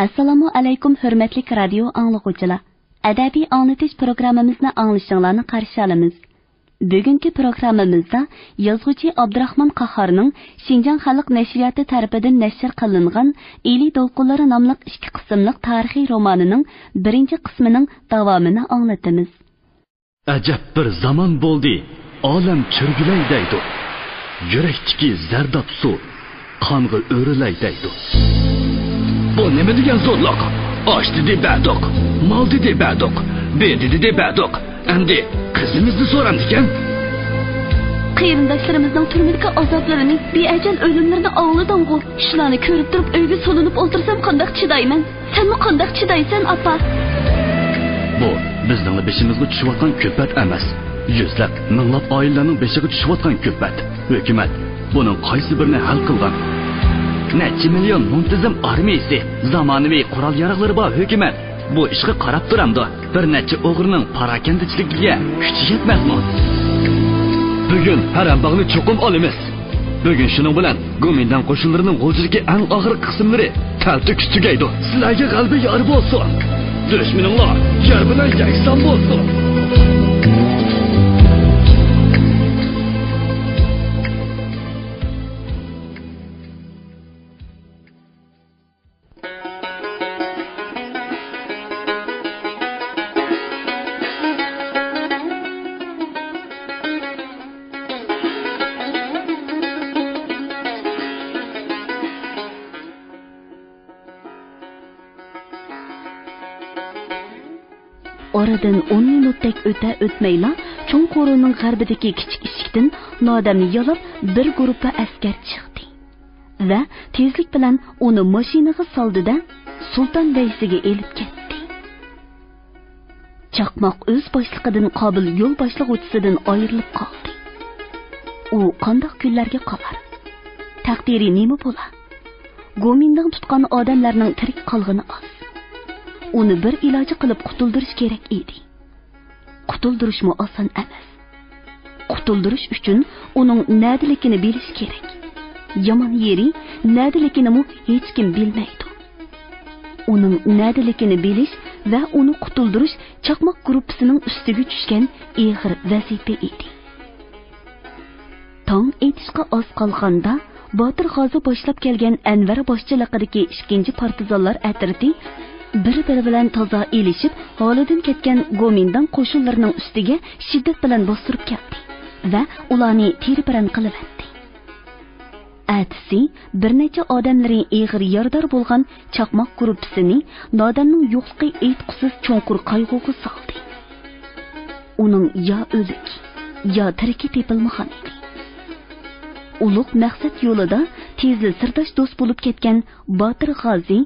Assalomu alaykum hurmatli radio anglag'uvchilar. Adabiy anglatish programmamizni anglashinglarni qarshi olamiz. Bugungi programmamizda yozuvchi Abdurahmon Qahhorning Xinjiang xalq nashriyati tarafidan nashr qilingan Eli Dolqunlari nomli 2 qismlik tarixiy romanining 1-qismining davomini anglatamiz. Ajab bir zamon bo'ldi, olam chirgilay deydi. Yurakdagi zardob suv qonga o'rilay deydi. Bu nima degan zo'rliq? Osh dedi badoq, mol dedi badoq, berdi dedi badoq. Endi qizimizni so'ramdikan. Qarindoshlarimizning turmidagi azoblarini, beajal o'limlarini angladim-ku. Shularni ko'rib turib uyga solinib o'ltirsam qanday chidayman? Senmi qanday chidaysan, apa? Bu bizning beshimizga tushayotgan ko'pat emas. Yuzlab, minglab oilalarning beshiga tushayotgan ko'pat. Hukumat buning qaysi birini hal qilgan? Necha million muntazam armiyasi, zamonaviy qurol-yarog'lari bor hukumat. Bu ishga qarab turamdi. Bir necha o'g'rining parakandichiligiga kuchi yetmasmi? Bugun Harambog'ni cho'qim olamiz. Bugun shuning bilan Gomindan qo'shinlarining g'o'jiligi eng og'ir qismlari taltik tugaydi. Sizlarga g'alaba yor bo'lsin. Dushmaninglar yer bilan yakson bo'lsin. Oradan 10 minutdek o'tmayla cho'ng qo'rining g'arbidagi kichik eshikdan nodamni yolib bir guruh askar chiqdi va tezlik bilan uni mashinaga soldida Sulton Vaysiga elib ketdi. Chaqmoq o'z boshliqidan qobil yo'l boshlig'uvchisidan ayrilib qoldi. U qanday kunlarga qolar? Taqdiri nima bo'lar? Gomindan tutgan odamlarning tirik qolgani oz. Uni bir iloji qilib qutuldirish kerak edi. Qutuldirishmi oson emas. Qutuldirish uchun uning nadiligini bilish kerak. Yomon yeri nadiligini hech kim bilmaydi. Uning nadiligini bilish va uni qutuldirish chaqmoq guruhining ustiga tushgan og'ir vazifa edi. Tong etishga oz qolganda Botir G'ozi boshlab kelgan Anvar boshchiligidagi 2-chi partizanlar atriti bir-biri bilan toza elishib, holidan ketgan Gomindan qo'shinlarining ustiga shiddat bilan bostirib keldi va ularni terbiran qilibdi. Atsi bir necha odamlarning eg'ir yordar bo'lgan chaqmoq guruhisini nodamning yo'qligi aytqusiz cho'nqur qayg'uga soldi. Uning yo o'lik, yo tiriki tepilmagan edi. Ulug' maqsad yo'lida tezli sirdosh do'st bo'lib ketgan Botir G'ozi,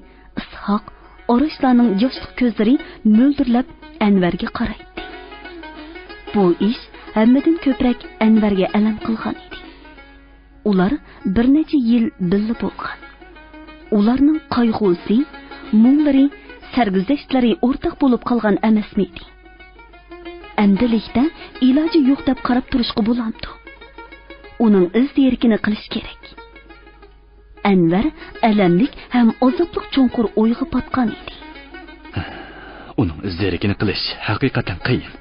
Ishoq Orishlarning yoshliq ko'zlari mo'ldirlab Anvarga qaraydi. Bu ish hammadan ko'proq Anvarga alam qilgan edi. Ular bir necha yil birga bo'lgan. Ularning qayg'usi, muңlari, sarguzashtlari o'rtaq bo'lib qolgan emasmidi? Endilikda iloji yo'q deb qarab turishga bo'lamdi. Uning izdirkini qilish kerak. Anvar alamlik ham azoblik cho'nqur o'yga patgan edi. Uning izdirkini qilish haqiqatan qiyin.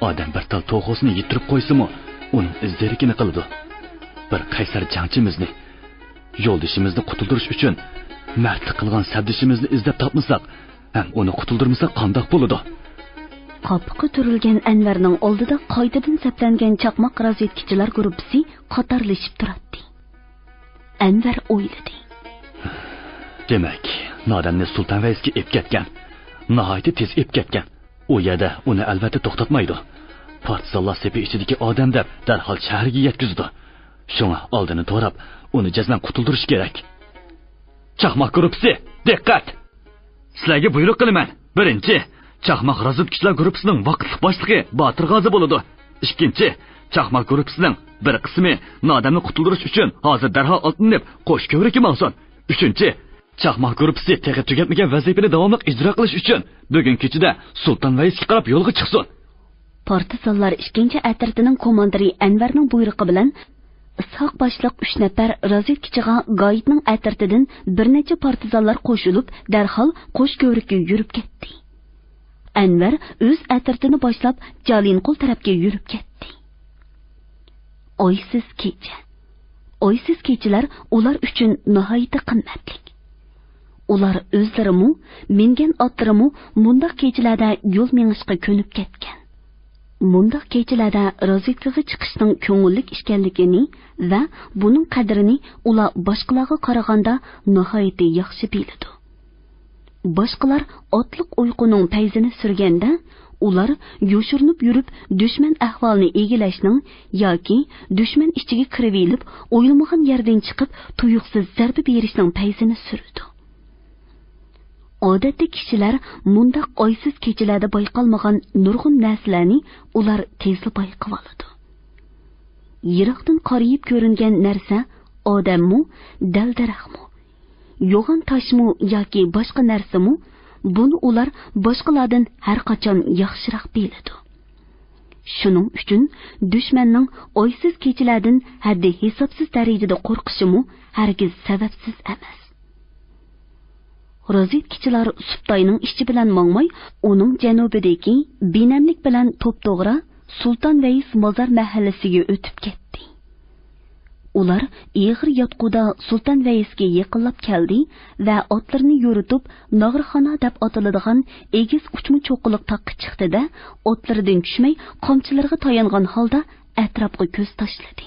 Odam bir tal to'g'risini yitirib qo'ysimi, uning izdirkini qildi. Bir qaysar jangchimizni, yo'ldishimizni qutuldirish uchun mardlik qilgan sabdishimizni izlab topmasak, ham uni qutuldurmasak qandoq bo'ladi? Qopqi turilgan Anvarning oldida qoidadan saplangan chaqmoq razvedkachilar guruhi qatorlashib turadi. Anvar o'yladi. Demak, nodamni Sulton Vaysga ep ketgan. Nihoyat tez ep ketgan. U yerda uni albatta to'xtatmaydi. Partizanlar sepi ichidagi odam deb darhol shaharga yetkazdi. Shunga oldini to'rab, uni jazman qutuldirish kerak. Chaqmoq guruhi, diqqat! Sizlarga buyruq qilaman. Birinchi, chaqmoq razvedkachilar guruhining vaqtli boshlig'i Botir G'ozi bo'ladi. Ikkinchi, chaqmoq guruhining bir qismi nodamni qutuldirish uchun hozir darhol olinib qo'sh ko'vrikka mavsun. Uchinchi, chaqmoq guruhi tegib tugatmagan vazifani davomli ijro qilish uchun bugun kechida Sulton Vaysga qarab yo'lga chiqsin. Partizanlar 2-chi atritining komandiri Anvarning buyrug'i bilan Ishoq boshliq 3 nafar razvedkachiga Goyitning atritidan bir necha partizanlar qo'shilib, darhol qo'sh ko'vrikka yurib ketdi. Anvar o'z atritini boshlab Jalinqul tarafga yurib ketdi. Oysiz kecha. Oysiz kechalar ular uchun nihoyatda qimmatli. Ular o'zlarimu, mingan otlarimu mundaq kechalarda yo'l mengishga ko'nib ketgan. Mundaq kechalarda razvedkaga chiqishning ko'ngillik ekanligini va buning qadrini ular boshqalarga qaraganda nihoyatda yaxshi biladi. Boshqalar otliq uyquning payzini surganda, ular yo'shirinib yurib dushman ahvolini egilashning yoki dushman ichiga kirib elib, o'ylamagan yerdan chiqib tuyuqsiz zarba berishning payzini surdi. Odatda kishilar mundaq oysiz kechalarda bayqalmagan nurg'un narsalarni ular tezli bayqab oladi. Yiroqdan qorayib ko'ringan narsa odammi, dal-daraxtmi, yo'g'on toshmi yoki boshqa narsami, buni ular boshqalardan har qachon yaxshiroq biladi. Shuning uchun dushmanning oysiz kechalardan haddi hisobsiz darajada qo'rqishimi hargiz sababsiz emas. Razvedkachilar Subtayning ichi bilan mongmay, uning janubidagi binamlik bilan to'p-to'g'ri Sulton Vays mozor mahallasiga o'tib ketdi. Ular ig'ir yotquda Sulton Vaysga yaqinlab keldi va otlarini yo'ritib, Nog'rixona deb ataladigan egiz uchma cho'qiliq taqqa chiqdi-da, otlaridan tushmay, qamchilarga tayangan holda atrofga ko'z tashladi.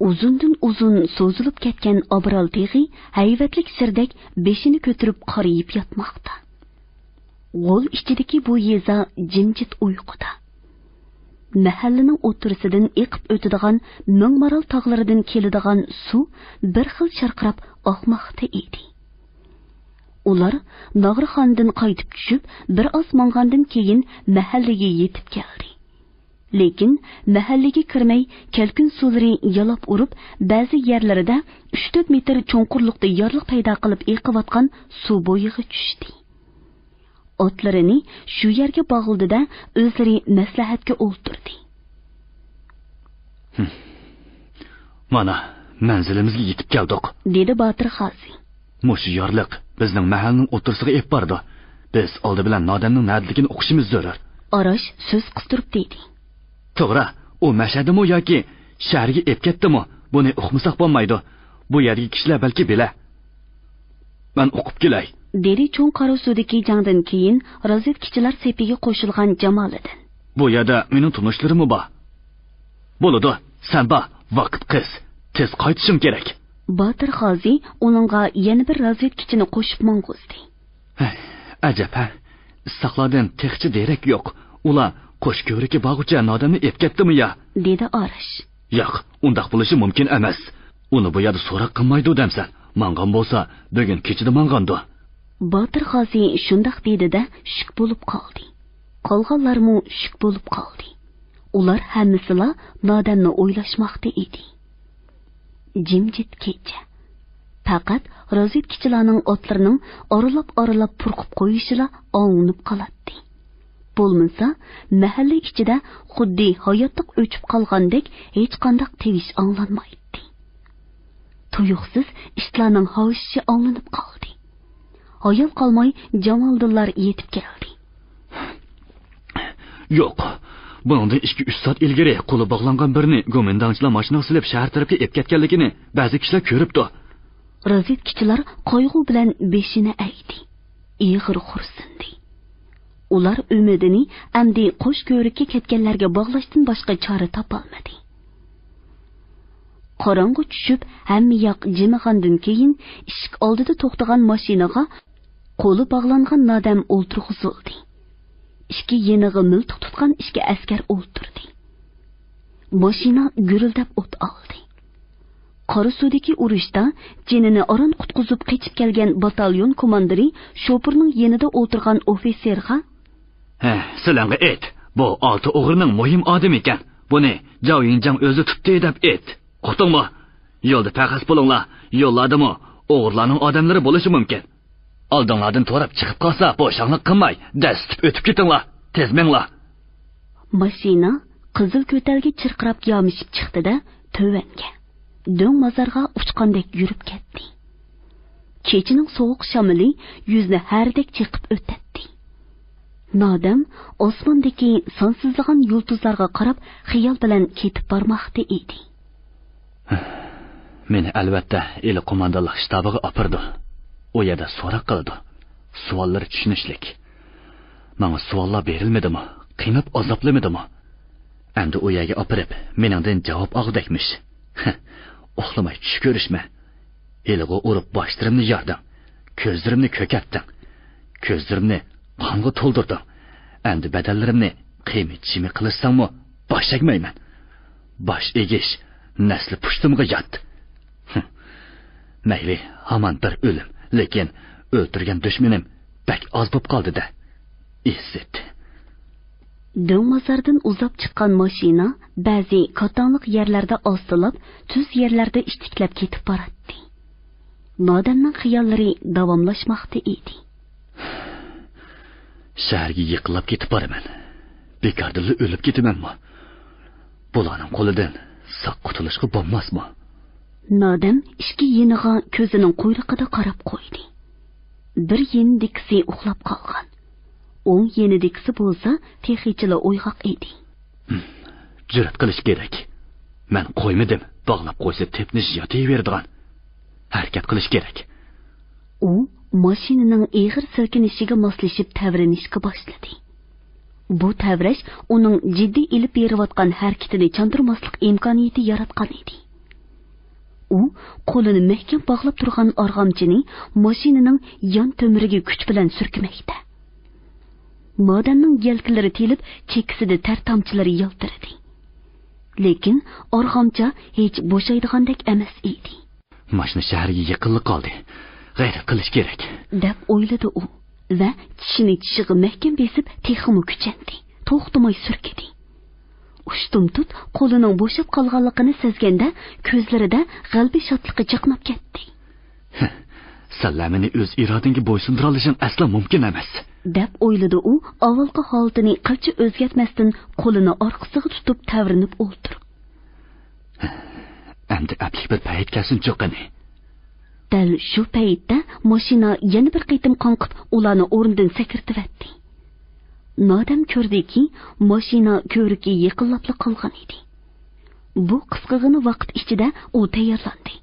Uzundan uzun so'zilib ketgan Obral teg'i hayvatlik sirdak beshini ko'tarib qarayib yotmoqda. G'ol ichidagi bu yeza jimjit uyquda. Mahallaning o'tirisidan eqib o'tadigan Mingmaral tog'laridan keladigan suv bir xil sharqirab oqmoqda edi. Ular Nog'rixondan qaytib tushib, bir oz mong'andan keyin mahallaga yetib keldi. Lekin mahallaga kirmay, kelkin suvlari yalab urib, ba'zi yerlarida 3-4 metr cho'nqurlikda yorliq paydo qilib eqiyotgan suv bo'yiga tushdi. Otlarini shu yerga bog'ildida o'zlari maslahatga o'ltirdi. Mana manzilimizga yetib keldik, dedi Botir Xozi. Mushu yorliq bizning mahallaning o'tirisiga ep bordi. Biz oldi bilan nodamning nadligini o'qishimiz zarur. Arash so'z qistirib dedi. To'g'ri, u mashadimi yoki shaharga ep ketdimi? Buni o'qmasak bo'lmaydi. Bu yerga kishilar balki bila. Men o'qib kelay, dedi cho'ng qora suvdagi jangdan keyin razvedkachilar sepiga qo'shilgan Jamoliddin. Bu yerda mening tunishlarim bor. Bo'ladi, sen bor, vaqt qiz. Tez qaytishim kerak. Botir Xozi uningga yana bir razvedkachini qo'shib mong'uzdi. Ajab, ha? Saqlardan texchi derak yo'q. Ular qo'sh ko'rikka bog'cha nodamni ep ketdimi ya? Dedi Arash. Yo'q, undaq bo'lishi mumkin emas. Uni bu yerda so'roq qilmaydi demsan. Mangan bo'lsa, bugun kechida mangandi. Botir Xozi shundoq dedi-da, shuk bo'lib qoldi. Qolganlarmi shuk bo'lib qoldi. Ular hammasila nodamni o'ylashmoqda edi. Jimjit kecha. Faqat razvedkachilarning otlarining oralab purqib qo'yishila o'nib qoladi. Bo'lmasa, mahalla ichida xuddi hayotliq o'chib qolgandek hech qanday tevish anglanmaydi. Tuyuqsiz ishlarning hovishishi anglanib qoldi. Hayol qolmay Jamoliddinlar yetib keldi. Yo'q, bundan 2-3 soat ilgari qo'li bog'langan birini go'mindonchilar mashinasi silib shahar tarafga ep ketganligini ba'zi kishilar ko'ribdi. Razvedkachilar qayg'u bilan beshini aydi. Ig'ir xursindi. Ular umidini amdi qo'sh ko'rikka ketganlarga bog'lashdan boshqa chora topolmadi. Qorong'i tushib, hamma yoq jimig'andan keyin eshik oldida to'xtagan mashinaga qo'li bog'langan nodam o'ltirg'izildi. Ikki yenig'i miltiq tutgan ikki askar o'ltirdi. Mashina gurildab o't oldi. Qora suvdagi urushda jinini oron qutqizib qochib kelgan batalyon komandiri shopirning yanida o'tirgan ofitserga "Sizlarga et, bu 6 o'g'rining muhim odam ekan. Buni Jao Yinjang o'zi tutdi deb et. Qo'rdingmi? Yo'lda paqas bo'linglar. Yo'lladimi? O'g'irlarning odamlari bo'lishi mumkin. Oldinglardan to'rab chiqib qolsa, bo'shanglik qilmay, dastib o'tib ketinglar. Tez menglar." Mashina qizil ko'talga chirqirab yomishib chiqdi-da, tövanga, do'ng mozorga uchqandek yurib ketdi. Kechining sovuq shamili yuzni hardek chiqib o'tadi. Nodam osmondagi sonsizlagan yulduzlarga qarab xiyol bilan ketib bormoqda edi. Meni albatta eli qo'mondonlik shtabiga opirdi. O yerda so'roq qildi. Savollar tushunishlik. Menga savollar berilmadimi? Qiynab azoblamadimi? Endi u yerga opirib, meningdan javob og'dakmish. Uxlamay tush ko'rishma. Eliga urib boshtirimni yardim. Ko'zlarimni ko'katdim. Ko'zlarimni qonga to'ldirdim. Endi badallarimni qiymatchimi qilsangmi, bosh egmayman. Bosh egish nasli pushtimga yot. Mayli, hamon bir o'lim, lekin o'ltirgan dushmanim bak oz bo'lib qoldi-da. Izzat. Do'ngmozordan uzab chiqqan mashina ba'zi qatonliq yerlarda ostilib, tuz yerlarda ishtiklab ketib boradi. Nodamning xiyollari davomlashmoqda edi. Shaharga yiqilib ketib boraman. Bekorda o'lib ketamanmi? Bularning qo'lidan saq qutulishga bo'lmasmi? Nodam ishki yeniga ko'zining quyruqida qarab qo'ydi. Bir yendiksi uxlab qolgan. O'ng yenidiksi bo'lsa, texichila uyg'oq edi. Jur'at qilish kerak. Men qo'ymadim, bog'lab qo'ysa tepnish yotaveradigan. Harakat qilish kerak. U mashinaning eg'ir silkinishiga moslashib tavrinishga boshladi. Bu tavrash uning jiddiy ilib berayotgan harakatini chandurmaslik imkoniyati yaratgan edi. U qo'lini mahkam bog'lab turgan arg'amchini mashinaning yon to'miriga kuch bilan surkmoqda. Nodamning yelkalari telib, chekisida ter tomchilari yaltiradi. Lekin arg'amcha hech bo'shaydigandek emas edi. Mashina shaharga yiqilib qoldi. G'ayrat qilish kerak, deb o'yladi u va tishini tishiga mahkam besib texmi kuchandi. To'xtamay surkidi. Ushtum tut qo'lining bo'shab qolganligini sezganda ko'zlarida g'albi shodligi chaqnab ketdi. Sallamini o'z irodangga bo'ysundira olishing aslo mumkin emas, deb o'yladi u, avvalgi holatini qilcha o'zgartmasdan qo'lini orqasiga tutib tavrinib o'ltirib. Endi aplik bir payt kelsin cho'qani. Dal shu paytda mashina yana bir qitim qonqib ularni o'rnidan sakirtibdi. Nodam ko'rdiki, mashina ko'rikka yiqilib qolgan edi. Bu qisqagina vaqt ichida u tayyorlandi.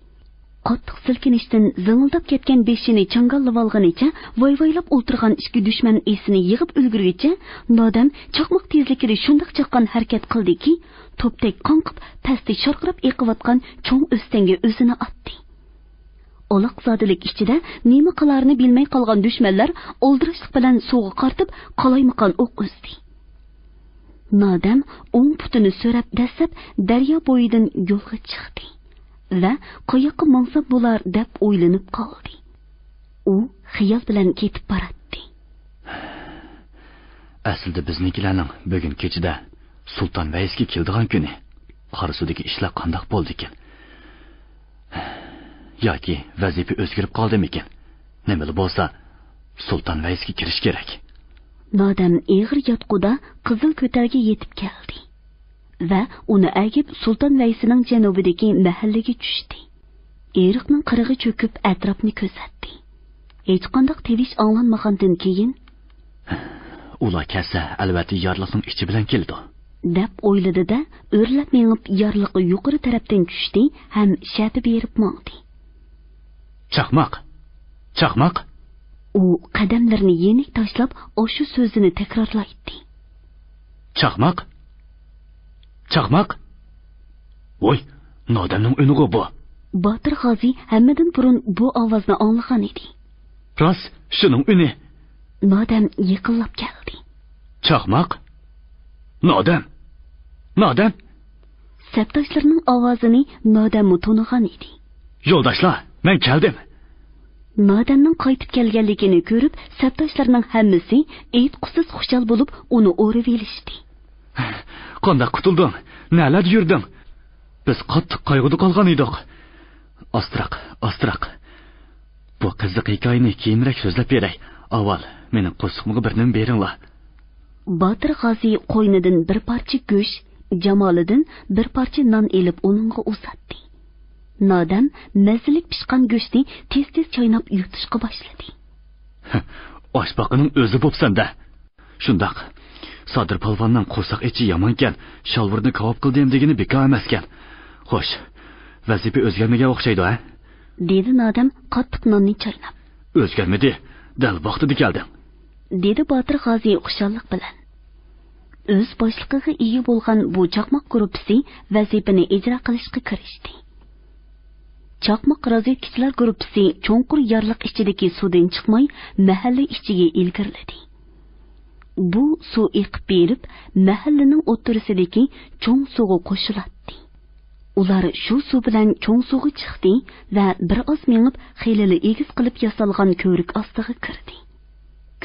Qattiq silkinishdan zingildab ketgan beshini changallab olganicha, voyvoylab o'tirgan ikki dushman esini yig'ib ulgurguncha, Nodam chaqmoq tezligida shundoq chaqqan harakat qildiki, to'pdek qonqib, pastda sharqirab eqiyotgan cho'ng o'stanga o'zini otdi. Oloqzodilik ichida nima qilarini bilmay qolgan dushmanlar oldirishlik bilan suvga qartib, qalaymaqan o'q uzdi. Nodam o'ng putini so'rab dastlab daryo bo'yidan yo'lga chiqdi va qayoqqa mansab bo'lar deb o'ylanib qoldi. U xiyol bilan ketib boradi. Aslida biznikilarning bugun kechida Sulton Vaysga keldigan kuni Qarsudagi ishlar qanday bo'ldi ekan? Yoki vazifa o'zgarib qoldimikin? Nima bo'lsa, Sulton Vaysga kirish kerak. Nodam eg'ir yotquda qizil ko'targa yetib keldi va uni agib Sulton Vaysining janubidagi mahallaga tushdi. Eriqning qirig'i cho'kib atrofni ko'zatdi. Hech qanday tevish anglanmagandan keyin ular kelsa, albatta yorliqning ichi bilan keldi, deb o'yladi-da, o'rlab mengib yorliqqa yuqori tarafdan tushdi ham shati berib mangdi. Chaqmoq! Chaqmoq! U qadamlarini yenik tashlab, o'sha so'zini takrorlaydi. Chaqmoq! Chaqmoq! Voy, Nodamning o'niga bu. Botir G'ozi hammadan burun bu ovozni anglagan edi. Rost, shuning uni. Nodam yiqilib keldi. Chaqmoq! Nodam! Nodam! Sapdoshlarining ovozini Nodam tonigan edi. Yo'ldoshlar, men keldim. Nodamning qaytib kelganligini ko'rib, sapdoshlarining hammasi aytqusiz xushal bo'lib, uni o'rib elishdi. Qanday qutulding? Nalar yurding? Biz qattiq qayg'uda qolgan edik. Ostroq. Bu qiziq hikoyani keyinroq so'zlab beray. Avval meni qo'shiqimga bir nim beringlar. Botir G'ozi qo'ynidan bir parcha go'sht, Jamoliddin bir parcha non elib uningga uzatdi. Nodam mazzilik pishgan go'shtni tez-tez chaynab yutishga boshladi. Oshbaqining o'zi bo'psan-da. Shundoq. Sodir polvonning qo'rsoq ichi yomonkan, sholvirni kavob qildim degani bekor emaskan. Xo'sh, vazifa o'zgarmagan o'xshaydi, ha? Dedi Nodam qattiq nonni chaynab. O'zgarmadi, dal vaqtida keldim. Dedi Botir G'ozi xushallik bilan. O'z boshligiga ega bo'lgan bu chaqmoq guruhi vazifani ijro qilishga kirishdi. Chaqmoq razvedkachilar guruhi cho'nqur yorliq ichidagi suvdan chiqmay, mahalla ichiga ilgirladi. Bu suv eqib berib, mahallaning o'ttirisidagi cho'ng suvga qo'shiladi. Ular shu suv bilan cho'ng suvga chiqdi va bir oz mengib xilili egiz qilib yasalgan ko'rik ostiga kirdi.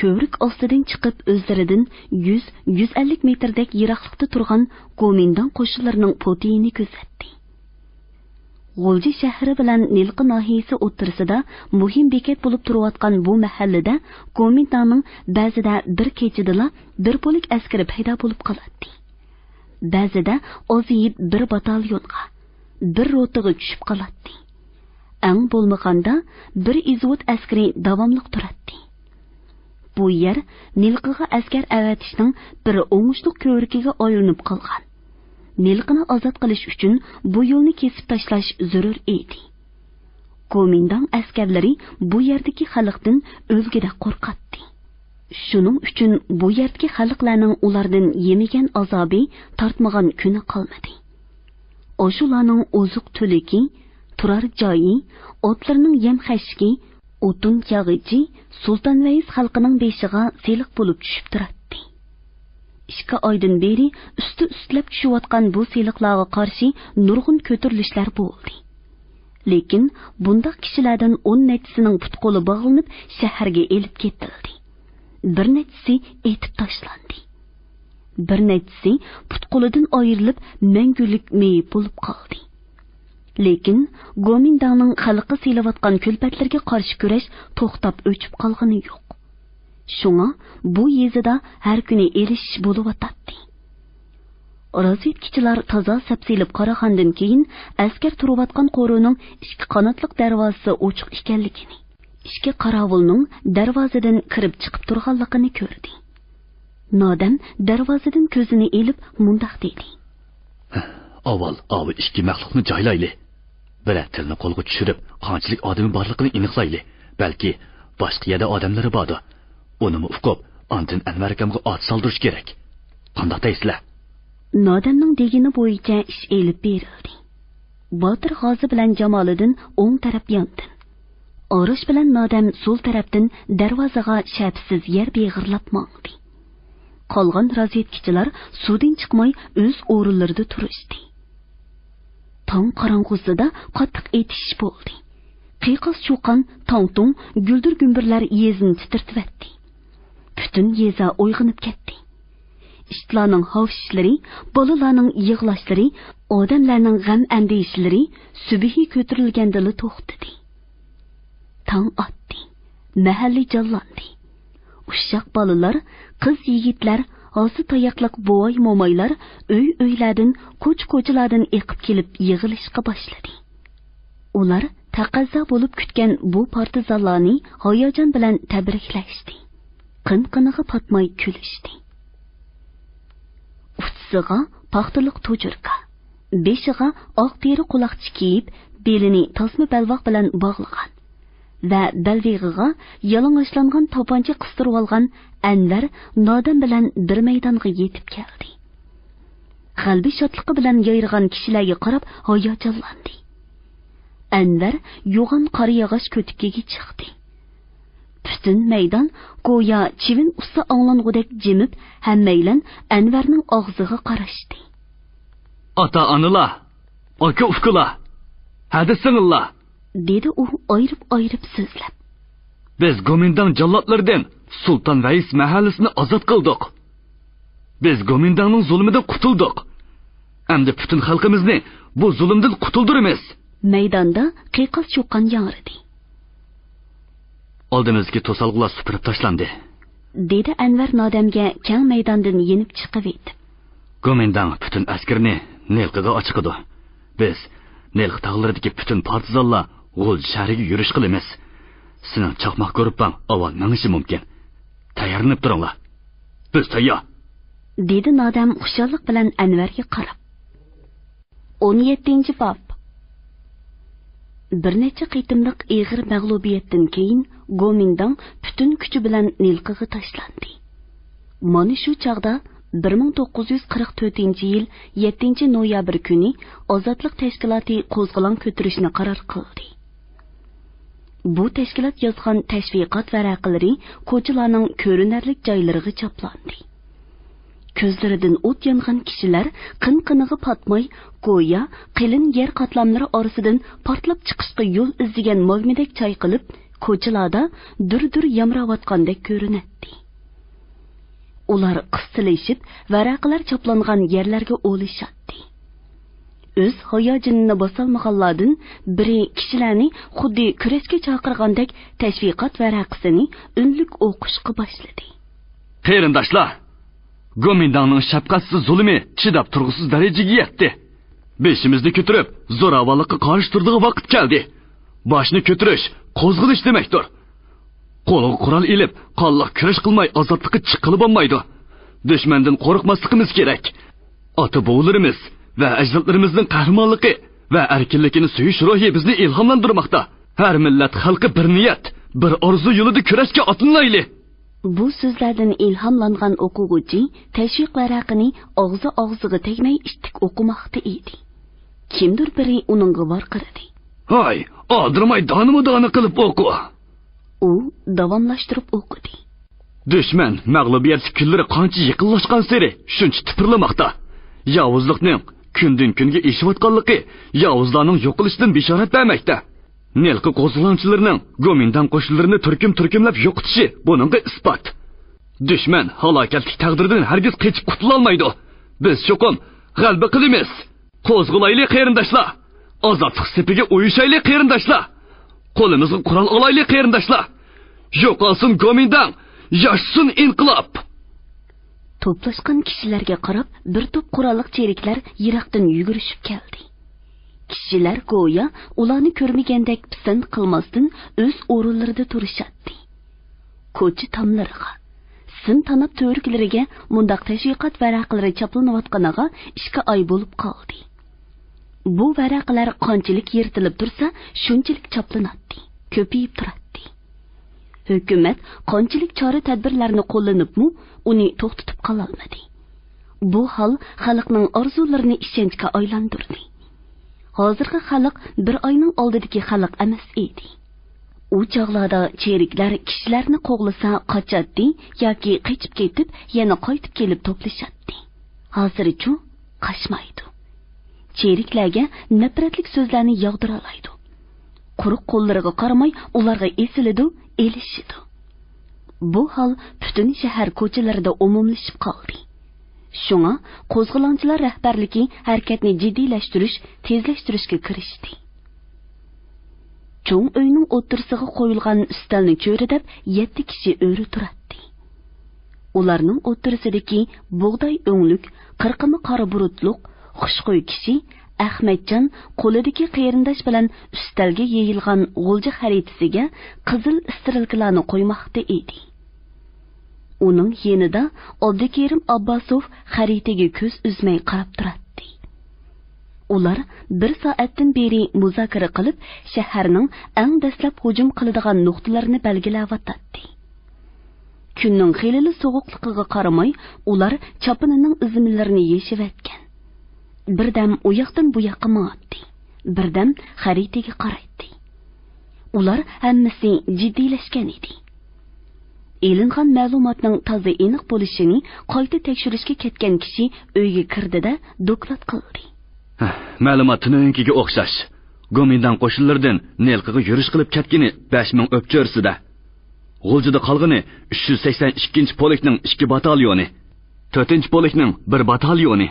Ko'rik ostidan chiqib o'zlaridan 100-150 metrdek yiroqlikda turgan Gomindan qo'shinlarining potiyini kuzatdi. G'o'lji shahri bilan Nilqi nohiyasi o'ttirisida muhim bekat bo'lib turayotgan bu mahallada Gomindanning ba'zida bir kechidala bir polik askari paydo bo'lib qoladi. Ba'zida oziyib bir batalyonga, bir rotaga tushib qoladi. Eng bo'lmaganda bir izvot askari davomli turadi. Bu yer Nilqiga askar avatishning bir o'ngishli ko'rikiga aylanib qolgan. Nilqini ozod qilish uchun bu yo'lni kesib tashlash zarur edi. Gomindan askarlari bu yerdagi xalqdan o'lgida qo'rqatdi. Shuning uchun bu yerdagi xalqlarning ulardan yemagan azobi tortmagan kuni qolmadi. O'shularning oziq tuliki, turar joyi, otlarning yem xashki, o'tun yog'ichi Sulton Vays xalqining beshiga seliq bo'lib tushib turadi. 2 oydan beri üstlab tushayotgan bu seliqlarga qarshi nurg'un ko'tarilishlar bo'ldi. Lekin bundaq kishilardan 10 nechisining putqoli bog'lanib shaharga elib ketildi. Bir nechisi etib tashlandi. Bir nechisi putqolidan ayrilib mangulik meyib bo'lib qoldi. Lekin Gomindanning xalqi selayotgan kulpatlarga qarshi kurash to'xtab o'chib qolgani yo'q. Shunga bu yezida har kuni erishish bo'lib o'tadi. Razvedkachilar toza sapsilib qaragandan keyin askar turayotgan qo'rining 2 qanotliq darvozasi ochiq ekanligini, 2 qarovulning darvozadan kirib chiqib turganligini ko'rdi. Nodam darvozadan ko'zini elib mundaq dedi. Avval 2 maxluqni joylayli. Biri tilni qo'lga tushirib, qanchalik odami borligini aniqlayli. Balki boshqa yerda odamlari bordi. Unimi uqib, ondan Anvar akamga ot soldirish kerak. Qanday deysizlar? Nodamning degini bo'yicha ish elib berildi. Botir G'ozi bilan Jamoliddin o'ng taraf yondi. Orish bilan Nodam so'l tarafdan darvozaga shapsiz yer beg'irlab mangdi. Qolgan razvedkachilar suvdan chiqmay o'z o'rinlarida turishdi. Tong qorong'usida qattiq etish bo'ldi. Qiyiqos cho'qan, tong-tung, guldir-gumbirlar yezini titirtibdi. Butun yeza uyg'onib ketdi. Ishlarning havshishlari, bolalarning yig'lashlari, odamlarning g'am andishlari subhi ko'tarilgandala to'xtadi. Tong otdi, mahalli jallandi. Ushshaq bolalar, qiz-yigitlar, hosi tayoqliq bo'voy mo'maylar uy-uylardan, ko'ch-ko'chalardan eqib kelib yig'ilishga boshladi. Ular taqazzo bo'lib kutgan bu partizanlarni hayajon bilan tabriklashdi. Qin-qiniga patmay kulishdi. Uftsiga paxtaliq to'jurka, beshiga oq teri quloqchi kiyib, belini tasma balvoq bilan bog'lagan va balvig'iga yalang'ochlangan to'poncha qistirib olgan Anvar Nodam bilan bir maydonga yetib keldi. Qalbi shodligi bilan yo'yrg'an kishilarga qarab hayajonlandi. Anvar yo'g'on qora yog'och ko'tikiga chiqdi. Butun maydon go'yo chivin usti anglangudek jimib, hammaylan Anvarning og'ziga qarashdi. Ota-onalar, aka-ukalar, hadi singillar, dedi u ayirib so'zlab. Biz Gomindan jallodlardan Sulton Vays mahallasini ozod qildik. Biz Gomindanning zulmidan qutuldik. Endi butun xalqimizni bu zulmdan qutuldiramiz. Maydonda qiyiqos cho'qqan yangridi. Oldimizga to'salg'ular supurib tashlandi, dedi Anvar Nodamga keng maydondan yenib chiqib etdi. Gomindan bütün askarni Nelqiga ochiqidi. Biz Nelq tog'laridagi bütün partizanlar G'ul shahriga yurish qilamiz. Sizning chaqmoq ko'ribman, avval menishi mumkin. Tayyorlanib turinglar. Biz tayyor. Dedi Nodam xushallik bilan Anvarga qarab. 17-bob. Bir necha qitimliq ig'ir mag'lubiyatdan keyin Gomindan bütün kuchi bilan Nelqiga tashlandi. Mana shu chaqda 1944-yil 7-noyabr kuni Ozodlik tashkiloti qo'zg'olon ko'tarishni qaror qildi. Bu tashkilot yozgan tashviqot varaqalari ko'chalarning ko'rinarli joylariga choplandi. Ko'zlaridan o't yongan kishilar qin-qiniga patmay, go'yo qilin yer qatlamlari orasidan portlab chiqishga yo'l izlagan magmidek chayqilib, ko'chalarda dur-dur yamrayotgandek ko'rinadi. Ular qistilashib, varaqalar choplangan yerlarga o'lishadi. O'z hayojonini bosolmaganlardan biri kishilarni xuddi kurashga chaqirgandek tashviqot varaqasini unlik o'qishga boshladi. Qarindoshlar, Gomindanning shafqatsiz zulmi chidab turg'usiz darajaga yetdi. Beshimizni ko'tarib, zo'ravonlikqa qarshi turadigan vaqt keldi. Boshni ko'tarish, qo'zg'alish demakdir. Qo'lga qurol ilib, qonliq kirish qilmay ozodlikka chiqilib olmaydi. Dushmandan qo'rqmasligimiz kerak. Ota-bobolarimiz va ajdodlarimizning qahramonligi va erkinligini suyish ruhi bizni ilhomlantirmoqda. Har millat xalqi bir niyat, bir orzu yo'lida kurashga otlanayli. Bu so'zlardan ilhomlangan o'quvchi tashviq varaqini og'ziga tegmay ishtik o'qimoqda edi. Kimdir biri uningga varqiradi. Hay, odrimay donimi qilib o'qi. U davomlashtirib o'qidi. Dushman mag'lubiyat kunlari qancha yaqinlashgan sari shuncha tipirlamoqda. Yovuzlikning kundan kunga eshiyotganligi yovuzlarning yo'qilishidan bishorat bermoqda. Nelqi qo'zg'olonchilarining Gomindan qo'shinlarini turkumlab yo'qotishi buningga isbot. Dushman halokatli taqdirdan hargiz qechib qutula olmaydi. Biz cho'qim g'alaba qilamiz. Qo'zg'alaylik qarindoshlar. Ozodlik sepiga uyushaylik qarindoshlar. Qo'limizga qurol olaylik qarindoshlar. Yo'qolsin Gomindan, yashsin inqilob. To'plashgan kishilarga qarab, bir to'p qurolliq cheriklar yiroqdan yugurishib keldi. Kishilar go'yo ularni ko'rmagandek pisand qilmasdan o'z o'rinlarida turishadi. Ko'cha tomlariga, sim tanab to'riklariga mundaq tashviqot varaqalari chaplanayotganiga 2 oy bo'lib qoldi. Bu varaqalar qanchalik yirtilib tursa, shunchalik chaplanadi, ko'payib turadi. Hukumat qanchalik chora-tadbirlarni qo'llanibmi, uni to'xtatib qola olmadi. Bu hol xalqning orzularini ishonchga aylantirdi. Hozirgi xalq bir oyning oldidagi xalq emas edi. U chog'larda cheriklar kishilarni qo'g'lasa qochadi yoki qechib ketib, yana qaytib kelib to'plashadi. Hozircha qochmaydi. Cheriklarga nafratlik so'zlarni yog'dira oladi. Quruq qo'llariga qaramay ularga esiladi, elishidi. Bu hol butun shahar ko'chalarida umumlashib qoldi. Shunga qo'zg'olonchilar rahbarligi harakatni jiddiylashtirish, tezlashtirishga kirishdi. Cho'ng uyning o'tirsiga qo'yilgan ustalni cho'ridab 7 kishi o'ri turadi. Ularning o'tirsidagi bug'doy o'nglik, qirqimi qora burutliq, xushqo'y kishi Ahmadjon qo'lidagi qarindosh bilan ustalga yeyilgan g'ulja xaritasiga qizil istiralkalarni qo'ymoqda edi. Uning yenida Abdukerim Abbasov xaritaga ko'z uzmay qarab turadi. Ular 1 soatdan beri muzokara qilib, shaharning eng dastlab hujum qiladigan nuqtalarini belgilayotdi. Kunning xilili sovuqligiga qaramay, ular chapinining izmlarini yeshivatgan. Birdam u yoqdan bu yoqqa mangadi, birdam xaritaga qaraydi. Ular hammasi jiddiylashgan edi. Elingan ma'lumotning toza aniq bo'lishini qayta tekshirishga ketgan kishi uyga kirdida doklad qildi. Ma'lumotning o'xshash. Gomindan qo'shinlardan Nelqiga yurish qilib ketgani 5000 o'pchorsida. G'uljida qolgani 382-polikning 2 batalyoni, 4-polikning 1 batalyoni,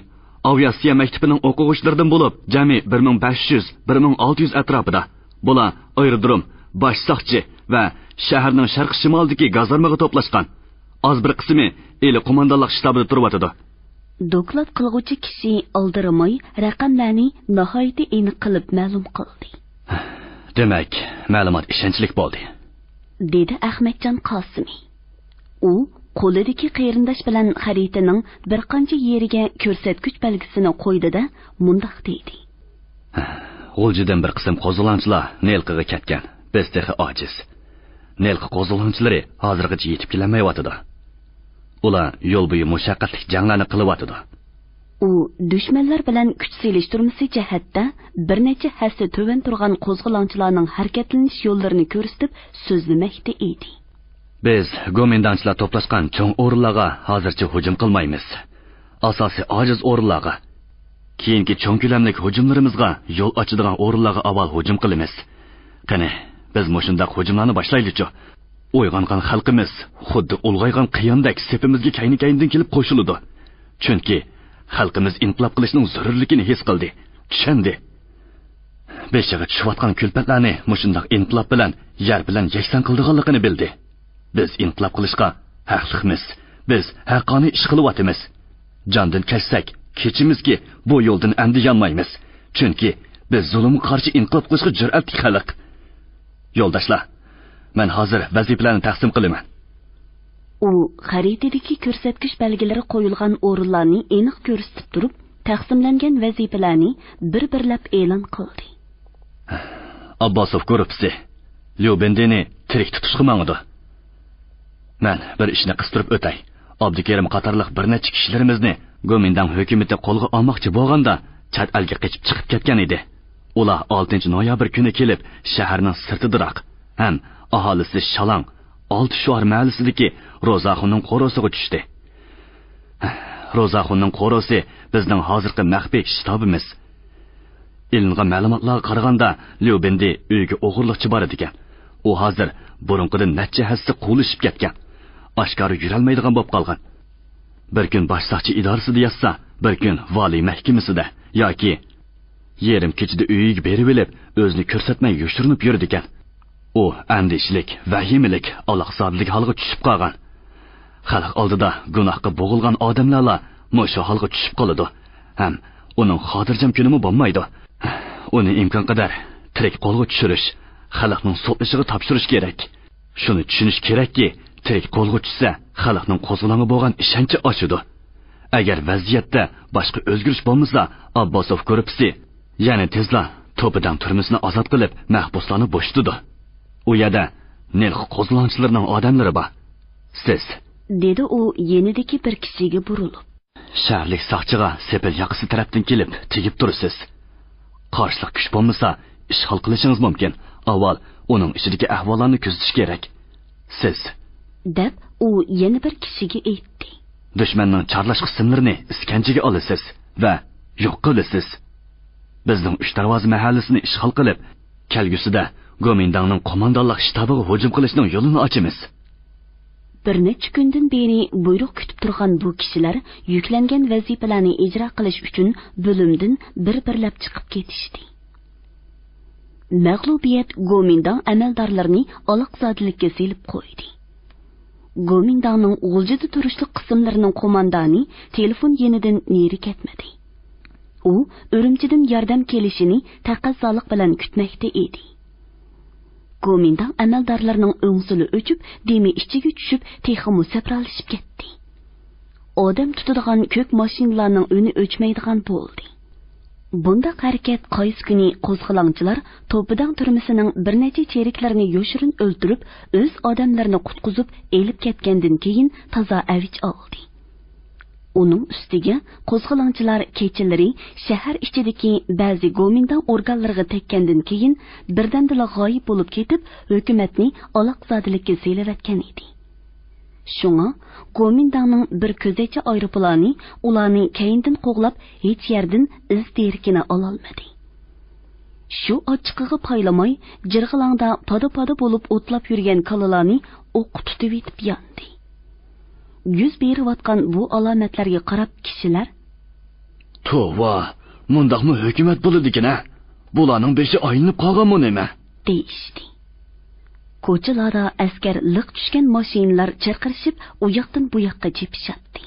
aviatsiya maktabining o'quvchilaridan bo'lib, jami 1500-1600 atrofida. Bular aerodrom, bosh soqchi va shaharning sharq-shimolidagi gazarmaga to'plashgan. Az bir qismi eli qo'mondonlik shtabida turibdi. Doklad qilguvchi kishi oldiramay raqamlarni nihoyatda aniq qilib ma'lum qildi. Demak, ma'lumot ishonchli bo'ldi, dedi Ahmadjon Qosimi. U qo'lidagi qeyrindosh bilan xaritaning bir qancha yeriga ko'rsatgich belgisini qo'ydi-da, mundaq dedi. G'uljidan bir qism qo'zg'olonchilar Nelqiga ketgan. Biz texi ojiz. Nelqi qo'zg'olonchilari hozirgacha yetib kelmayotdi. Ular yo'l bo'yi mushaqqatli janglarni qilyotdi. U dushmanlar bilan kuch selishtirmasi jihatda bir necha hassa to'van turgan qo'zg'olonchilarning harakatlanish yo'llarini ko'rsatib so'zlamoqda edi. Biz go'mindanchilar to'plashgan cho'ng o'rinlarga hozircha hujum qilmaymiz. Asosiy ojiz o'rinlarga, keyingi cho'ng ko'lamli hujumlarimizga yo'l ochadigan o'rinlarga avval hujum qilamiz. Qani, biz mushundaq hujumlarni boshlaylik-chi. Uyg'ongan xalqimiz xuddi ulg'aygan qiyondek sepimizga kayni-kaynidan kelib qo'shildi. Chunki xalqimiz inqilob qilishning zarurligini his qildi, tushundi. Beshiga tushayotgan kulfatlarni mushundaq inqilob bilan, yer bilan yakson qildiganligini bildi. Biz inqilob qilishga haqliqmiz. Biz haqqoniy ish qilyapmiz. Jondan kechsak, kechimizki bu yo'ldan endi yonmaymiz. Chunki biz zulmga qarshi inqilob qilishga jur'atli xalq. Yo'ldoshlar, men hozir vazifalarni taqsim qilaman. U xaritadagi ko'rsatgich belgilari qo'yilgan o'rinlarni aniq ko'rsatib turib, taqsimlangan vazifalarni bir-birlab e'lon qildi. Abbosov guruhi Lyubendini tirik tutishga mangdi. Men bir ishni qistirib o'tay. Abdukerim qatorliq bir necha kishilarimizni Go'mindan hukumatga qo'lga olmoqchi bo'lganda chat elga qochib chiqib ketgan edi. Ular 6-noyabr kuni kelib shaharning sirtidiroq ham aholisi Shalang 6 shuar mahallasidagi Ro'zaxonning qo'rosiga tushdi. Ro'zaxonning qo'rosi bizning hozirgi maxfiy shtabimiz. Ilingan ma'lumotlarga qaraganda Lyubendi uyga o'g'irlikchi bor ekan. U hozir burunqidan necha hassa quvlashib ketgan. Oshkora yurolmaydigan bo'lib qolgan. Bir kun boshsaqchi idorasida yotsa, bir kun valiy mahkamasida yoki yerim kechida uyiga berib olib, o'zini ko'rsatmay yoshirinib yurdi ekan. U andishlik, vahimalik, aloqsizlik holga tushib qolgan. Xalq oldida gunohga bo'g'ilgan odamlarla mushu holga tushib qoladi. Ham uning xotirjam kunimi bo'lmaydi. Uni imkon qadar tirik qo'lga tushirish, xalqning sotlishiga topshirish kerak. Shuni tushunish kerakki, tirik qo'lga tushsa, xalqning qo'zg'olonga bo'lgan ishonchi oshadi. Agar vaziyatda boshqa o'zgarish bo'lmasa, Abbosov guruhi, ya'ni tezla to'pidan turmusini ozod qilib, mahbuslarni bo'shatadi. U yerda Nelq qo'zg'olonchilarining odamlari bor. Siz, dedi u yenidagi bir kishiga burilib. Shaharlik soqchiga sepil yoqasi tarafdan kelib tegib tursiz. Qarshilik kuch bo'lmasa, ishg'ol qilishingiz mumkin. Avval uning ichidagi ahvollarni kuzatish kerak. Siz, deb u yana bir kishiga aytdi. Dushmanning charlash qismlarini iskanjaga olasiz va yo'q qilasiz. Bizning 3 darvoza mahallasini ishg'ol qilib, kelgusida Go'mindangning qo'mondonlik shtabiga hujum qilishning yo'lini ochamiz. Bir necha kundan beri buyruq kutib turgan bu kishilar yuklangan vazifalarni ijro qilish uchun bo'limdan bir-birlab chiqib ketishdi. Mag'lubiyat Go'mindang amaldorlarini aloqzodlikka selib qo'ydi. Go'mindangning G'uljida turishlik qismlarining qo'mondoni telefon yenidan neri ketmadi. U Urumchidan yordam kelishini taqozolik bilan kutmoqda edi. Go'mindang amaldorlarining o'ngsili o'chib, demi ichiga tushib, texmu sapralishib ketdi. Odam tutadigan ko'k mashinalarning o'ni o'chmaydigan bo'ldi. Bunda harakat qaysi kuni qo'zg'olonchilar to'pidan turmisining bir necha cheriklarini yoshirin o'ldirib, o'z odamlarini qutqizib elib ketgandan keyin toza avj oldi. Uning ustiga qo'zg'olonchilar kechalari shahar ichidagi ba'zi Go'mindang organlariga tekkandan keyin birdandala g'oyib bo'lib ketib, hukumatni aloqzodilikka selavatgan edi. Shunga Go'mindangning bir ko'zacha aeroplani ularni keyindan qo'g'lab hech yerdan iz terkini ololmadi. Shu ochiqig'i paylamay, jirg'ilangda pada-pada bo'lib o'tlab yurgan kalalarni o'q tutib yetib yondi. Yuz beriyotgan bu alomatlarga qarab kishilar, "Tova, mundaqmi hukumat bo'ladi-ki-na? Bularning beshi aylanib qolganmi nima?" deyishdi. Ko'chalarda askar liq tushgan mashinalar chirqirishib, u yoqdan bu yoqqa chepishatdi.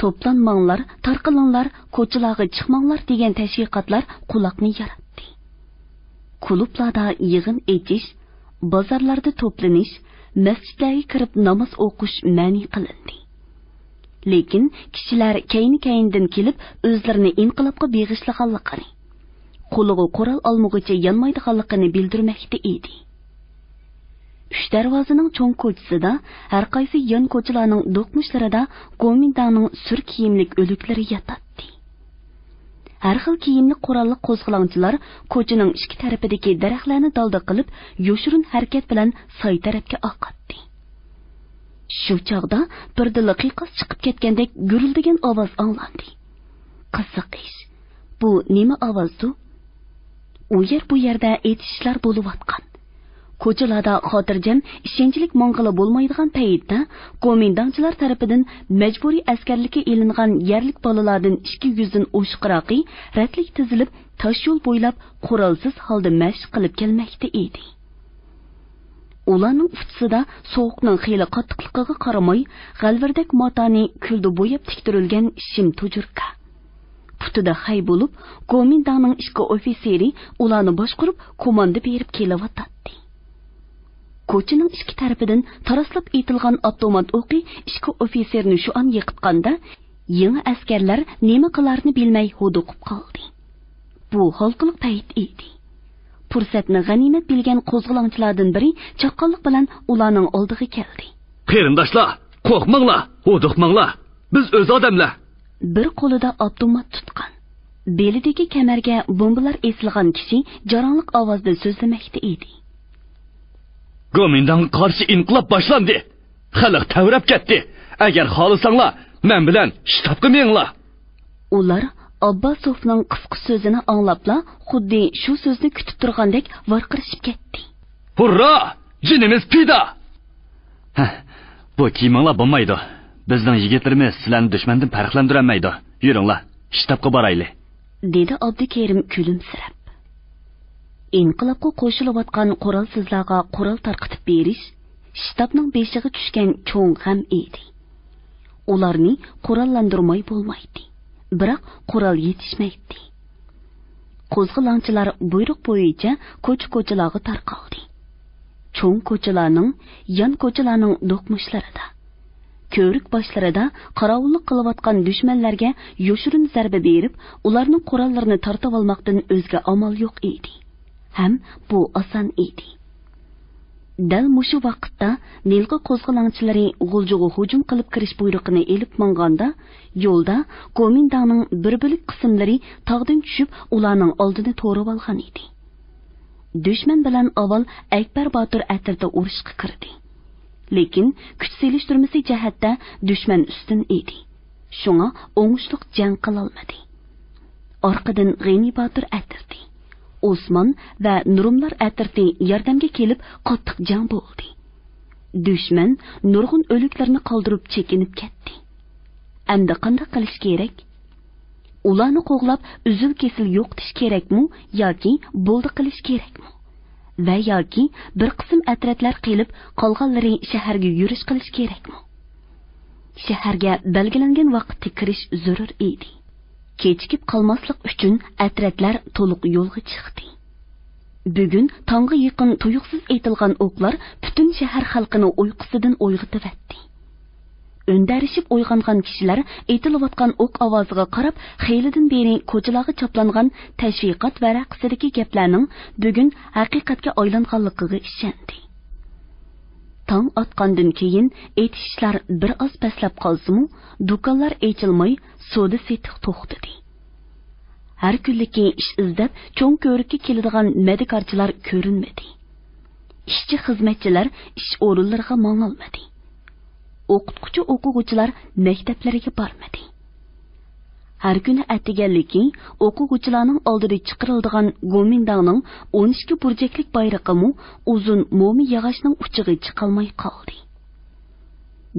To'planmanglar, tarqalinglar, ko'chalarga chiqmanglar degan tashviqotlar quloqni yaratdi. Klublarda yig'in etish, bozorlarda to'planish, masjidlarga kirib namoz o'qish ma'ni qilindi. Lekin kishilar keyin-keyindan kelib o'zlarini inqilobga beg'ishlaganligini, qo'liga qurol olmoqcha yonmaydiganligini bildirmoqda edi. Uch darvozaning cho'ng ko'chasida, har qaysi yon ko'chalarning do'qmushlarida Gomindaning sur kiyimlik o'liklari yotadi. Har xil kiyimli qurolli qo'zg'olonchilar ko'chaning ikki tarafidagi daraxtlarni dalda qilib, yoshirin harakat bilan soy tarafga oqatdi. Shu chog'da birdila qiyoq chiqib ketgandek gurildigan ovoz anglandi. Qiziq ish. Bu nima ovozdi? U yer bu yerda etishlar bo'layotgan. Ko'chalarda xotirjam, ishonchlik mong'ila bo'lmaydigan paytda komendantchilar tarafidan majburiy askarlikka ilingan yerlik bolalardan 200 dan oshiqroqi ratlik tizilib tosh yo'l bo'ylab qurolsiz holda mashq qilib kelmoqda edi. Ularning uftisida sovuqning xiyli qattiqligiga qaramay, g'alvirdak matoni kulda bo'yab tiktirilgan shim tujurka. Putida hay bo'lib, komendanning ikki ofitseri ularni boshqarib, komanda berib kelyapti. Ko'chaning ikki tarafidan taraslab etilgan avtomat o'qi ikki ofitserni shu an yiqitganda, yangi askarlar nima qilarini bilmay huduqib qoldi. Bu xalqlik payt edi. Fursatni g'animat bilgan qo'zg'olonchilardan biri chaqqonlik bilan ularning oldiga keldi. "Qarindoshlar, qo'rqmanglar, huduqmanglar. Biz o'z odamlar." Bir qo'lida avtomat tutgan, belidagi kamarga bombalar esilgan kishi jaronglik ovozda so'zlamoqda edi. Gomindan qarshi inqilob boshlandi. Xalq tavrab ketdi. Agar xohlasanglar, men bilan shtabga menglar. Ular Abbasovning qisqa so'zini anglabla, xuddi shu so'zni kutib turgandek varqirishib ketdi. Hurra! Jinimiz pida! Bu kiymanglar bo'lmaydi. Bizning yigitlarimiz sizlarni dushmandan farqlantirolmaydi. Yuringlar, shtabga boraylik, dedi Abdukerim kulimsirab. Inqilobga qo'shilayotgan qurolsizlarga qurol tarqatib berish shtabning beshiga tushgan cho'ng g'am edi. Ularni qurollantirmay bo'lmaydi. Biroq qurol yetishmaydi. Qo'zg'olonchilar buyruq bo'yicha ko'cha-ko'chalarga tarqaldi. Cho'ng ko'chalarning, yon ko'chalarning do'qmushlarida, ko'rik boshlarida qorovullik qilayotgan dushmanlarga yoshirin zarba berib, ularning qurollarini tortib olmoqdan o'zga amal yo'q edi. Ham bu oson edi. Dal mushu vaqtda Nilqa qo'zg'olonchilari g'uljuga hujum qilib kirish buyrug'ini elib manganda, yo'lda komendanning bir bo'lik qismlari tog'dan tushib, ularning oldini to'rib olgan edi. Dushman bilan avval Akbar Botir atirda urushga kirdi. Lekin kuch selishtirmasi jihatda dushman ustun edi. Shunga o'ngishliq jang qila olmadi. Orqadan G'ani Botir atirdi. Osman va Nurumlar atirdi yordamga kelib qattiq jang bo'ldi. Dushman nurg'un o'liklarni qoldirib chekinib ketdi. Endi qanday qilish kerak? Ularni qo'g'lab uzil kesil yo'qtish kerakmi yoki bo'ldi qilish kerakmi? Va yoki bir qism atratlar qilib qolganlari shaharga yurish qilish kerakmi? Shaharga belgilangan vaqtda kirish zarur edi. Kechikib qolmaslik uchun atratlar to'liq yo'lga chiqdi. Bugun tongga yaqin tuyuqsiz etilgan o'qlar butun shahar xalqini uyqusidan uyg'otibdi. Öndarishib uyg'ongan kishilar etilayotgan o'q ovoziga qarab, xeylidan beri ko'chalarga chaplangan tashviqot varaqasidagi gaplarning bugun haqiqatga aylanganligiga ishondi. Tong otgandan keyin etishlar bir oz pastlab qolsa-mu, do'konlar ochilmay, savdo setiq to'xtadi. Har kunligi ish izlab cho'ng ko'rikka keladigan medikarchilar ko'rinmadi. Ishchi xizmatchilar ish o'rinlariga mangolmadi. O'qituvchi o'quvchilar maktablariga bormadi. Har kuni atiganligi o'quvchilarning oldida chiqariladigan Gomindaning 12 burjaklik bayrog'i uzun mo'mi yog'ochning uchiga chiqolmay qoldi.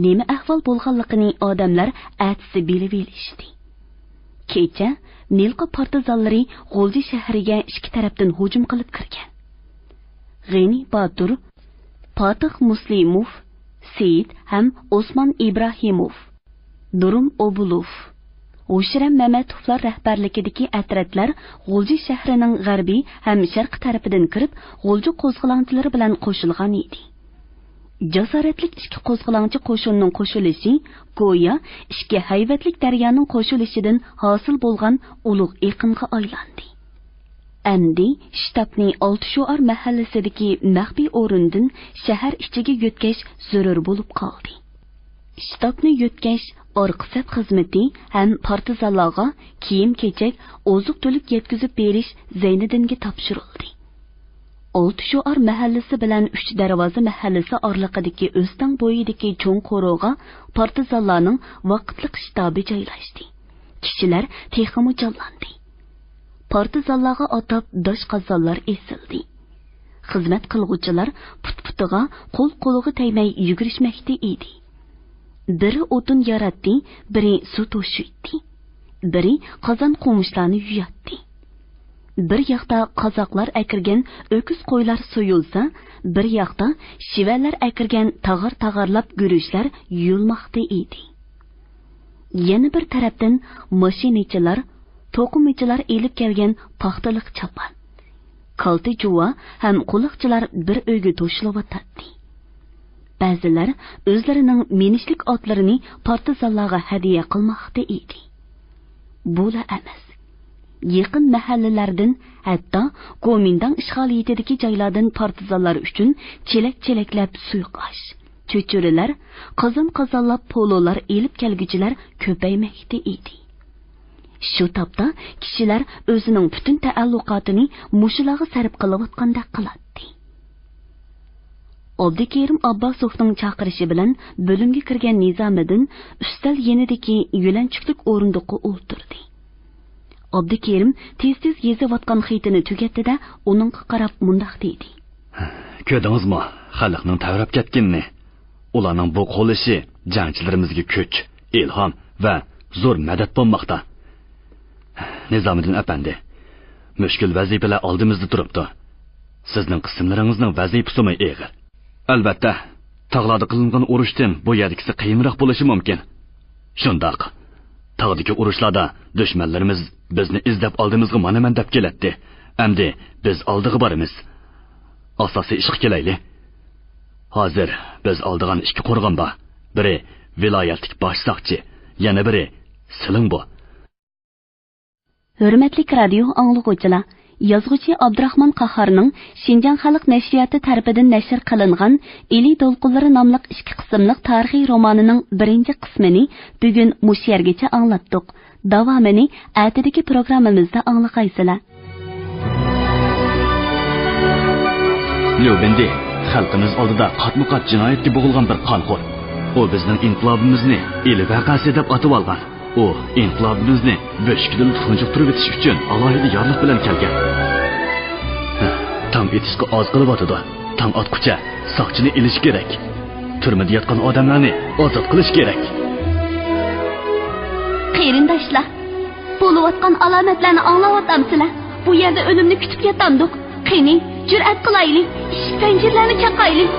Nima ahvol bo'lganligini odamlar atisi bilib olishdi. Kecha Nilqa partizanlari G'o'lji shahriga ikki tarafdan hujum qilib kirgan. G'ani Botir, Fatih Muslimov, Seyid ham Osman Ibrahimov Durum Obulov, O'shram Mamatovlar rahbarligidagi atratlar G'ulji shahrining g'arbiy ham sharq tarafidan kirib, G'ulji qo'zg'olonchilari bilan qo'shilgan edi. Jasoratlik ikki qo'zg'olonchi qo'shinning qo'shilishi go'yo ikki hayvatlik daryoning qo'shilishidan hosil bo'lgan ulug' iqinga aylandi. Endi shtabning Oltishuar mahallasidagi maxfiy o'rindan shahar ichiga yo'tkash zarur bo'lib qoldi. Shtabni yo'tkash orqa saf xizmati ham partizanlarga kiyim-kechak, oziq-tulik yetkazib berish Zayniddinga topshirildi. Oltishuar mahallasi bilan Uch darvoza mahallasi oraliqidagi O'stan bo'yidagi cho'ng qo'rg'oga partizanlarning vaqtliq shtabi joylashdi. Kishilar texmi jonlandi. Partizanlarga atab dosh qazonlar esildi. Xizmat qilguvchilar put-putiga, qo'l-qo'liga tegmay yugurishmoqda edi. Biri o'tin yaratdi, biri suv to'shitdi, biri qozon qo'mishlarni yuyatdi. Bir yoqda qozoqlar akirgan o'kuz qo'ylar so'yilsa, bir yoqda shivalar akirgan tag'ir-tag'irlab guruchlar yuyilmoqda edi. Yana bir tarafdan mashinachilar, to'qimachilar elib kelgan paxtaliq chapan, kalta juva ham quloqchilar bir uyga to'shilayotdi. Ba'zilar o'zlarining minishlik otlarini partizanlarga hadiya qilmoqda edi. Bo'la emas. Yaqin mahallalardan, hatto Gomindan ishg'oliyatidagi joylardan partizanlar uchun chelak-chelaklab suyqash, cho'churilar, qozon-qozonlab pololar elib kelguchilar ko'paymoqda edi. Shu topda kishilar o'zining butun taalluqotini mushularga sarf qilayotganda qiladi. Abdukerim Abbosovning chaqirishi bilan bo'limga kirgan Nizomiddin ustal yenidagi yo'lanchuklik o'rindiqqa o'ltirdi. Abdukerim tez-tez yezayotgan xitini tugatdi-da, uningga qarab mundaq dedi. Ko'rdingizmi, xalqning tavrab ketganini? Ularning bu qo'lishi jangchilarimizga kuch, ilhom va zo'r madad bo'lmoqda. Nizomiddin apandi, mushkul vazifalar oldimizda turibdi. Sizning qismlaringizning vazifasi og'ir. Albatta, tog'larda qilingan urushdan bu yerdagisi qiyinroq bo'lishi mumkin. Shundoq, tog'dagi urushlarda dushmanlarimiz bizni izlab oldimizga mana-man deb keladi. Endi biz oldiga boramiz. Asosiy ishga kelayli. Hozir biz oldigan ikki qo'rg'on bor. Biri viloyatlik bosh soqchi, yana biri siling bu. Hurmatli radio anglag'uvchilar, yozuvchi Abdurahmon Qahhorning Shinjon xalq nashriyati tarafidan nashr qilingan Eli to'lqinlari nomli ikki qismliq tarixiy romanining birinchi qismini bugun mush yergacha anglatdik. Davomini atidagi programmamizda anglaqaysizlar. Lubindi, xalqimiz oldida qatma-qat jinoyatga bo'g'ilgan bir qonxo'r. U bizning inqilobimizni el vaqasi deb atib olgan. U inqilobimizni bo'shkidan tunjuq turib etish uchun alohida yorliq bilan kelgan. Tam etishga oz qilyotdi. Tam otqucha soqchini ilish kerak. Turmada yotgan odamlarni ozod qilish kerak. Qarindoshlar, bo'layotgan alomatlarni anglayapsizlar. Bu yerda o'limni kutib yotamdik. Qani, jur'at qilaylik, ish panjirlarni chaqaylik.